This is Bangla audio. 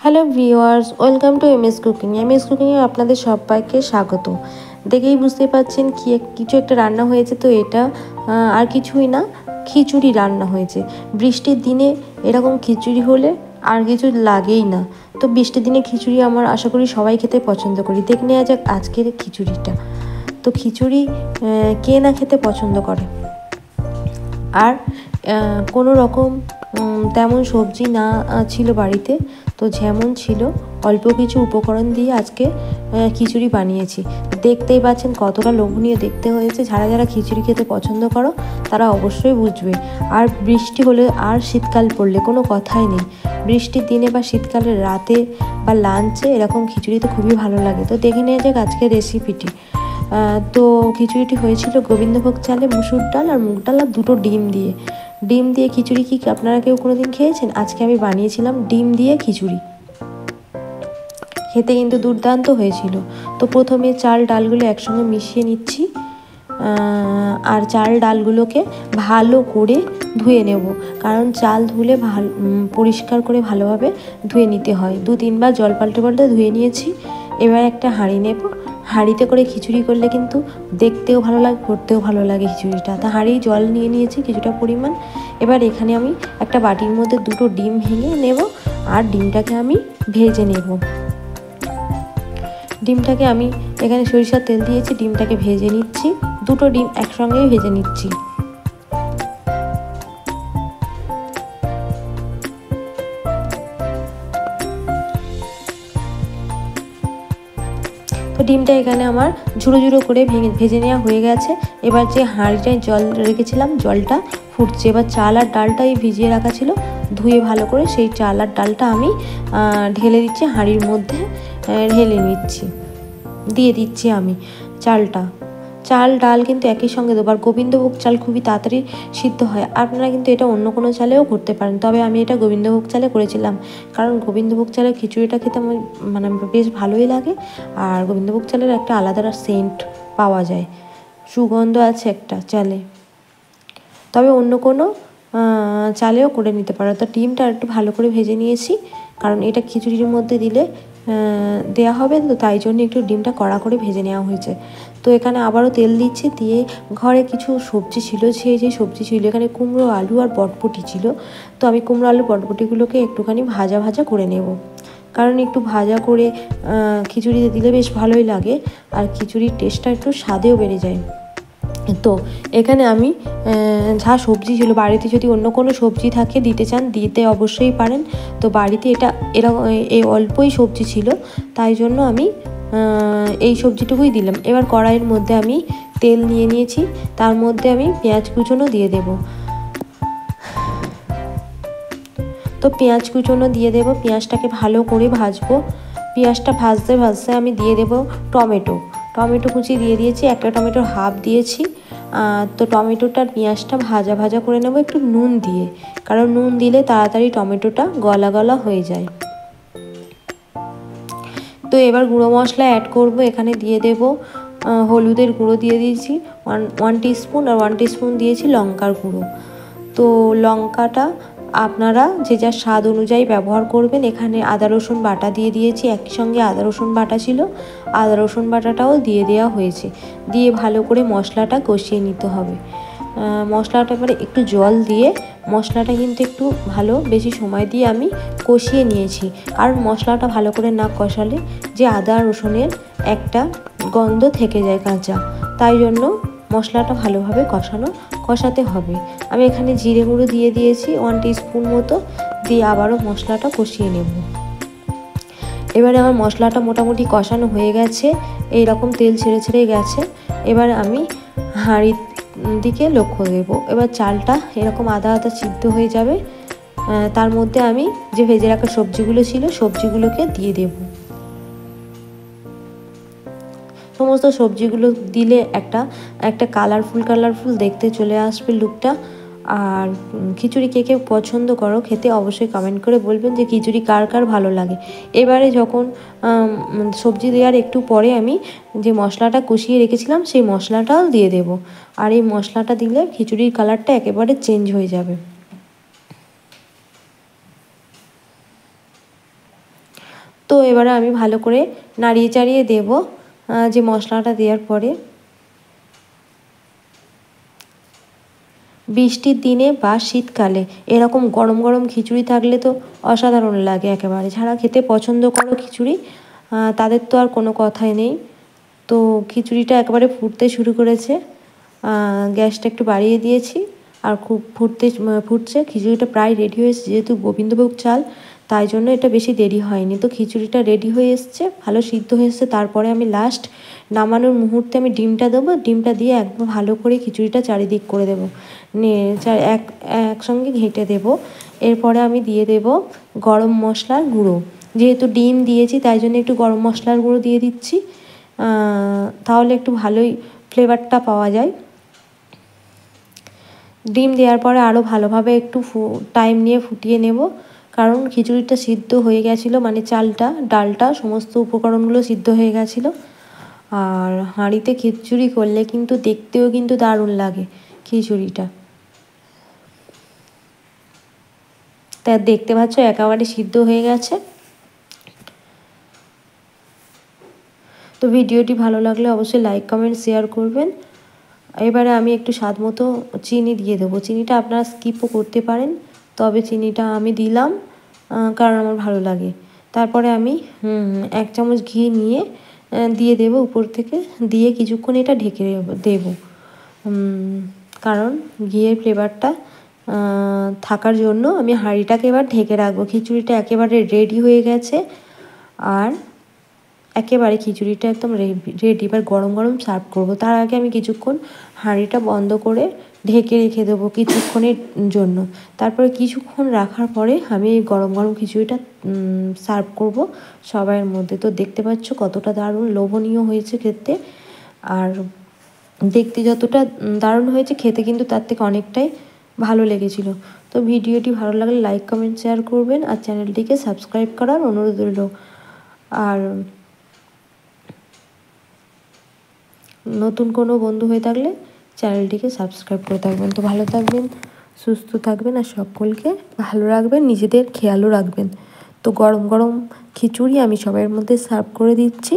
Hello viewers, welcome to MS cooking. MS কুকিংয়ে আপনাদের সবাইকে স্বাগত। দেখেই বুঝতে পারছেন কিছু একটা রান্না হয়েছে। তো এটা আর কিছুই না, খিচুড়ি রান্না হয়েছে। বৃষ্টির দিনে এরকম খিচুড়ি হলে আর কিছু লাগেই না। তো বৃষ্টির দিনে খিচুড়ি আমার আশা করি সবাই খেতে পছন্দ করি। দেখে নেওয়া যাক আজকের খিচুড়িটা। তো খিচুড়ি কে না খেতে পছন্দ করে। আর কোনো রকম তেমন সবজি না ছিল বাড়িতে, তো যেমন ছিল অল্প কিছু উপকরণ দিয়ে আজকে খিচুড়ি বানিয়েছি। দেখতেই পাচ্ছেন কতটা লোভনীয় দেখতে হয়েছে। যারা যারা খিচুড়ি খেতে পছন্দ করো তারা অবশ্যই বুঝবে। আর বৃষ্টি হলে আর শীতকাল পড়লে কোনো কথাই নেই। বৃষ্টির দিনে বা শীতকালের রাতে বা লাঞ্চে এরকম খিচুড়ি তো খুবই ভালো লাগে। তো দেখে নেওয়া যাক আজকের রেসিপিটি। তো খিচুড়িটি হয়েছিল গোবিন্দভোগ চালে, মুসুর ডাল আর মুগ ডাল আর দুটো ডিম দিয়ে খিচুড়ি। কি আপনারা কেউ কোনোদিন খেয়েছেন? আজকে আমি বানিয়েছিলাম ডিম দিয়ে খিচুড়ি। খেতে কিন্তু দুর্দান্ত হয়েছিল। তো প্রথমে চাল ডালগুলো একসঙ্গে মিশিয়ে নিচ্ছি। আর চাল ডালগুলোকে ভালো করে ধুয়ে নেব, কারণ চাল ধুলে পরিষ্কার করে ভালোভাবে ধুয়ে নিতে হয়। 2-3 বার জল পাল্টে ধুয়ে নিয়েছি। এবার একটা হাঁড়ি নেব। হাঁড়িতে করে খিচুড়ি করলে কিন্তু দেখতেও ভালো লাগে, করতেও ভালো লাগে খিচুড়িটা। তা হাঁড়ি জল নিয়ে নিয়েছি কিছুটা পরিমাণ। এবার এখানে আমি একটা বাটির মধ্যে দুটো ডিম ভেঙে নেব আর ডিমটাকে আমি ভেজে নেব। ডিমটাকে আমি এখানে সরিষার তেল দিয়েছি, ডিমটাকে ভেজে নিচ্ছি। দুটো ডিম একসঙ্গেই ভেজে নিচ্ছি। তো ডিমটা এখানে আমার ঝুড়ো ঝুড়ো করে ভেজে নেওয়া হয়ে গেছে। এবার যে হাঁড়িটায় জল রেখেছিলাম জলটা ফুটছে। এবার চাল আর ডালটাই ভিজিয়ে রাখা ছিল, ধুয়ে ভালো করে সেই চাল আর ডালটা আমি ঢেলে দিচ্ছি হাঁড়ির মধ্যে। ঢেলে নিচ্ছি, দিয়ে দিচ্ছি আমি চাল ডাল কিন্তু একই সঙ্গে দেবো। আর গোবিন্দভোগ চাল খুবই তাড়াতাড়ি সিদ্ধ হয়। আপনারা কিন্তু এটা অন্য কোনো চালেও করতে পারেন, তবে আমি এটা গোবিন্দভোগ চালে করেছিলাম, কারণ গোবিন্দভোগ চালের খিচুড়িটা খেতে আমার বেশ ভালোই লাগে। আর গোবিন্দভোগ চালের একটা আলাদা সেন্ট পাওয়া যায়, সুগন্ধ আছে একটা চালে। তবে অন্য কোনো চালেও করে নিতে পারো। তো ডিমটা একটু ভালো করে ভেজে নিয়েছি, কারণ এটা খিচুড়ির মধ্যে দিলে দেওয়া হবে, তো তাই জন্য একটু ডিমটা কড়া করে ভেজে নেওয়া হয়েছে। তো এখানে আবারও তেল দিচ্ছি, দিয়ে ঘরে কিছু সবজি ছিল, যে সবজি ছিল এখানে কুমড়ো আলু আর বটবটি ছিল। তো আমি কুমড়ো আলু বটবটিগুলোকে একটুখানি ভাজা করে নেব, কারণ একটু ভাজা করে খিচুড়িতে দিলে বেশ ভালোই লাগে। আর খিচুড়ির টেস্টটা একটু স্বাদেও বেড়ে যায়। তো এখানে আমি যা সবজি ছিল, বাড়িতে যদি অন্য কোনো সবজি থাকে দিতে চান দিতে অবশ্যই পারেন। তো বাড়িতে এরকম এই অল্পই সবজি ছিল, তাই জন্য আমি এই সবজিটুকুই দিলাম। এবার কড়াইয়ের মধ্যে আমি তেল নিয়ে নিয়েছি, তার মধ্যে আমি পেঁয়াজ কুচনো দিয়ে দেব। তো পেঁয়াজ কুচনো দিয়ে দেব, পেঁয়াজটাকে ভালো করে ভাজবো। পেঁয়াজটা ভাজতে আমি দিয়ে দেব টমেটো কুচি দিয়ে দিয়েছি, একটা টমেটোর হাফ দিয়েছি। তো টমেটোটার পেঁয়াজটা ভাজা করে নেব একটু নুন দিয়ে, কারণ নুন দিলে তাড়াতাড়ি টমেটোটা গলা হয়ে যায়। তো এবার গুঁড়ো মশলা অ্যাড করব। এখানে দিয়ে দেব হলুদের গুঁড়ো দিয়ে দিয়েছি 1 টিস্পুন, আর 1 টিস্পুন দিয়েছি লঙ্কার গুঁড়ো। তো লঙ্কাটা আপনারা যে যার স্বাদ অনুযায়ী ব্যবহার করবেন। এখানে আদা রসুন বাটা দিয়ে দিয়েছি, একই সঙ্গে আদা রসুন বাটা ছিল, আদা রসুন বাটাটাও দিয়ে দেওয়া হয়েছে। দিয়ে ভালো করে মশলাটা কষিয়ে নিতে হবে। মশলাটা এবারে একটু জল দিয়ে মশলাটা কিন্তু একটু বেশি সময় দিয়ে আমি কষিয়ে নিয়েছি। কারণ মশলাটা ভালো করে না কষালে যে আদা রসুনের একটা গন্ধ থেকে যায় কাঁচা, তাই জন্য মশলাটা ভালোভাবে কষাতে হবে। আমি এখানে জিরে গুঁড়ো দিয়ে দিয়েছি 1 টিস্পুন মতো, দিয়ে আবারও মশলাটা কষিয়ে নেব। এবারে আমার মশলাটা মোটামুটি কষানো হয়ে গেছে, এই রকম তেল ছেড়ে গেছে। এবার আমি হাঁড়ির দিকে লক্ষ্য দেব। এবার চালটা এরকম আধা সিদ্ধ হয়ে যাবে, তার মধ্যে আমি যে ভেজে রাখা সবজিগুলো ছিল সবজিগুলোকে দিয়ে দেব। সমস্ত সবজিগুলো দিলে একটা কালারফুল দেখতে চলে আসবে লুকটা। আর খিচুড়ি কে কে পছন্দ করো খেতে অবশ্যই কমেন্ট করে বলবেন যে খিচুড়ি কার ভালো লাগে। এবারে যখন সবজি দেওয়ার একটু পরে আমি যে মশলাটা কষিয়ে রেখেছিলাম সেই মশলাটাও দিয়ে দেব। আর এই মশলাটা দিলে খিচুড়ির কালারটা একেবারে চেঞ্জ হয়ে যাবে। তো এবারে আমি ভালো করে নাড়িয়ে চাড়িয়ে দেবো যে মশলাটা দেওয়ার পরে। বৃষ্টির দিনে বা শীতকালে এরকম গরম গরম খিচুড়ি থাকলে তো অসাধারণ লাগে একেবারে। যারা খেতে পছন্দ করো খিচুড়ি তাদের তো আর কোনো কথাই নেই। তো খিচুড়িটা একেবারে ফুটতে শুরু করেছে, গ্যাসটা একটু বাড়িয়ে দিয়েছি আর খুব ফুটছে। খিচুড়িটা প্রায় রেডি হয়েছে, যেহেতু গোবিন্দভোগ চাল তাই জন্য এটা বেশি দেরি হয়নি। তো খিচুড়িটা রেডি হয়ে এসছে, ভালো সিদ্ধ হয়ে এসছে। তারপরে আমি লাস্ট নামানোর মুহূর্তে আমি ডিমটা দেবো, ডিমটা দিয়ে একদম ভালো করে খিচুড়িটা চারিদিক করে দেবো, একসঙ্গে ঘেঁটে দেবো। এরপরে আমি দিয়ে দেবো গরম মশলার গুঁড়ো, যেহেতু ডিম দিয়েছি তাই জন্য একটু গরম মশলার গুঁড়ো দিয়ে দিচ্ছি, তাহলে একটু ভালোই ফ্লেভারটা পাওয়া যায়। ডিম দেওয়ার পরে আরও ভালোভাবে একটু টাইম নিয়ে ফুটিয়ে নেব, কারণ খিচুড়িটা সিদ্ধ হয়ে গেছিলো, মানে চালটা ডালটা সমস্ত উপকরণগুলো সিদ্ধ হয়ে গেছিলো। আর হাঁড়িতে খিচুড়ি করলে কিন্তু দেখতেও কিন্তু দারুণ লাগে খিচুড়িটা। তা দেখতে পাচ্ছ একেবারে সিদ্ধ হয়ে গেছে। তো ভিডিওটি ভালো লাগলে অবশ্যই লাইক কমেন্ট শেয়ার করবেন। এবারে আমি একটু স্বাদ মতো চিনি দিয়ে দেবো। চিনিটা আপনারা স্কিপও করতে পারেন, তবে চিনিটা আমি দিলাম কারণ আমার ভালো লাগে। তারপরে আমি 1 চামচ ঘি নিয়ে দিয়ে দেবো উপর থেকে, দিয়ে কিছুক্ষণ এটা ঢেকে দেবো, কারণ ঘিয়ের ফ্লেভারটা থাকার জন্য আমি হাঁড়িটাকে এবার ঢেকে রাখবো। খিচুড়িটা একেবারে রেডি হয়ে গেছে, আর একেবারে খিচুড়িটা একদম রেডি। এবার গরম গরম সার্ভ করবো। তার আগে আমি কিছুক্ষণ হাঁড়িটা বন্ধ করে ঢেকে রেখে দেবো কিছুক্ষণের জন্য। তারপরে কিছুক্ষণ রাখার পরে আমি এই গরম গরম খিচুড়িটা সার্ভ করব সবাইয়ের মধ্যে। তো দেখতে পাচ্ছ কতটা দারুণ লোভনীয় হয়েছে খেতে, আর দেখতে যতটা দারুণ হয়েছে খেতে কিন্তু তার থেকে অনেকটাই ভালো লেগেছিল। তো ভিডিওটি ভালো লাগলে লাইক কমেন্ট শেয়ার করবেন, আর চ্যানেলটিকে সাবস্ক্রাইব করার অনুরোধ রইল। আর নতুন কোনো বন্ধু হয়ে থাকলে চ্যানেলটিকে সাবস্ক্রাইব করে থাকবেন। তো ভালো থাকবেন, সুস্থ থাকবেন, আর সকলকে ভালো রাখবেন, নিজেদের খেয়ালও রাখবেন। তো গরম গরম খিচুড়ি আমি সবার মধ্যে সার্ভ করে দিচ্ছি।